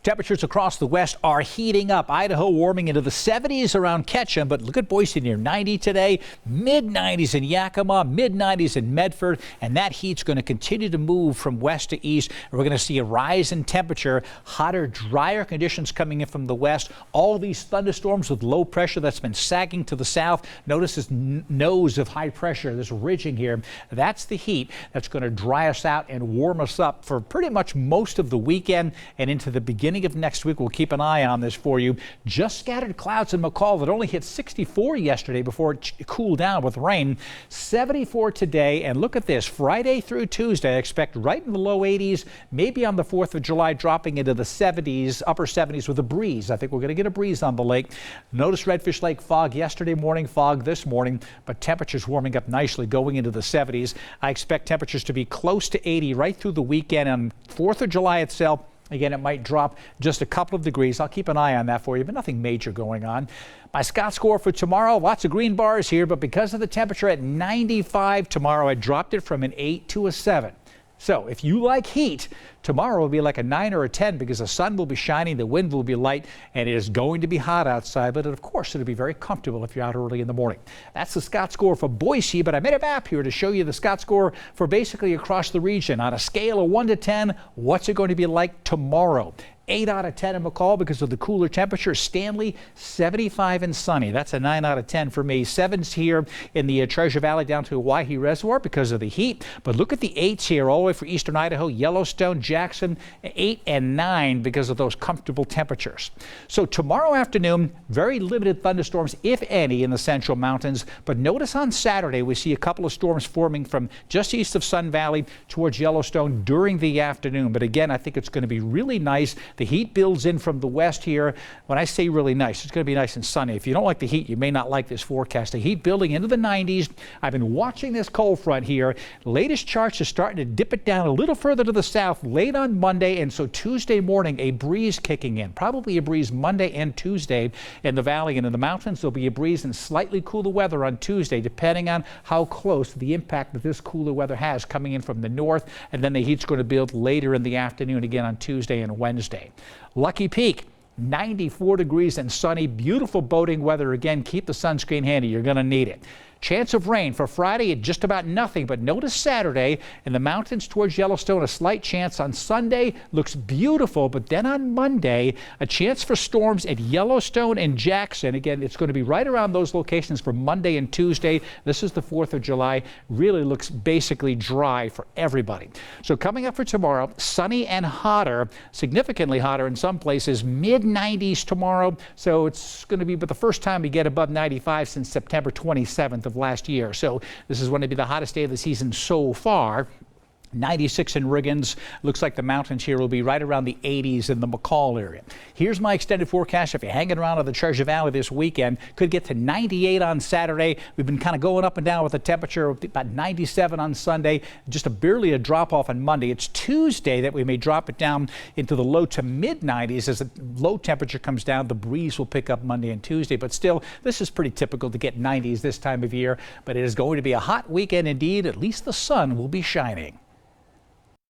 Temperatures across the west are heating up. Idaho warming into the 70s around Ketchum, but look at Boise near 90 today. Mid-90s in Yakima, mid-90s in Medford, and that heat's going to continue to move from west to east. And we're going to see a rise in temperature, hotter, drier conditions coming in from the west. All these thunderstorms with low pressure that's been sagging to the south. Notice this nose of high pressure, this ridging here. That's the heat that's going to dry us out and warm us up for pretty much most of the weekend and into the beginning of next week. We'll keep an eye on this for you. Just scattered clouds in McCall that only hit 64 yesterday before it cooled down with rain. 74 today, and look at this, Friday through Tuesday I expect right in the low 80s, maybe on the 4th of July dropping into the 70s, upper 70s with a breeze. I think we're going to get a breeze on the lake. Notice Redfish Lake fog yesterday morning, fog this morning, but temperatures warming up nicely going into the 70s. I expect temperatures to be close to 80 right through the weekend. On 4th of July itself, again, it might drop just a couple of degrees. I'll keep an eye on that for you, but nothing major going on. My Scott score for tomorrow, lots of green bars here, but because of the temperature at 95 tomorrow, I dropped it from an 8 to a 7. So if you like heat, tomorrow will be like a 9 or a 10 because the sun will be shining, the wind will be light, and it is going to be hot outside. But of course, it'll be very comfortable if you're out early in the morning. That's the Scott score for Boise, but I made a map here to show you the Scott score for basically across the region. On a scale of 1 to 10, what's it going to be like tomorrow? 8 out of 10 in McCall because of the cooler temperature. Stanley, 75 and sunny. That's a 9 out of 10 for me. 7s here in the Treasure Valley down to Owyhee Reservoir because of the heat. But look at the 8s here all the way for eastern Idaho, Yellowstone, Jackson, 8 and 9 because of those comfortable temperatures. So tomorrow afternoon, very limited thunderstorms, if any, in the central mountains. But notice on Saturday, we see a couple of storms forming from just east of Sun Valley towards Yellowstone during the afternoon. But again, I think it's going to be really nice. The heat builds in from the west here. When I say really nice, it's going to be nice and sunny. If you don't like the heat, you may not like this forecast. The heat building into the 90s. I've been watching this cold front here. Latest charts are starting to dip it down a little further to the south late on Monday, and so Tuesday morning, a breeze kicking in. Probably a breeze Monday and Tuesday in the valley and in the mountains. There'll be a breeze and slightly cooler weather on Tuesday, depending on how close the impact that this cooler weather has coming in from the north, and then the heat's going to build later in the afternoon again on Tuesday and Wednesday. Lucky Peak, 94 degrees and sunny. Beautiful boating weather. Again, keep the sunscreen handy. You're going to need it. Chance of rain for Friday at just about nothing, but notice Saturday in the mountains towards Yellowstone, a slight chance. On Sunday, looks beautiful, but then on Monday, a chance for storms at Yellowstone and Jackson. Again, it's going to be right around those locations for Monday and Tuesday. This is the 4th of July. Really looks basically dry for everybody. So coming up for tomorrow, sunny and hotter, significantly hotter in some places, mid-90s tomorrow. So it's going to be the first time we get above 95 since September 27th of last year. So this is going to be the hottest day of the season so far. 96 in Riggins. Looks like the mountains here will be right around the 80s in the McCall area. Here's my extended forecast. If you're hanging around in the Treasure Valley this weekend, could get to 98 on Saturday. We've been kind of going up and down with the temperature, about 97 on Sunday, just barely a drop off on Monday. It's Tuesday that we may drop it down into the low to mid 90s as the low temperature comes down. The breeze will pick up Monday and Tuesday, but still, this is pretty typical to get 90s this time of year. But it is going to be a hot weekend indeed. At least the sun will be shining.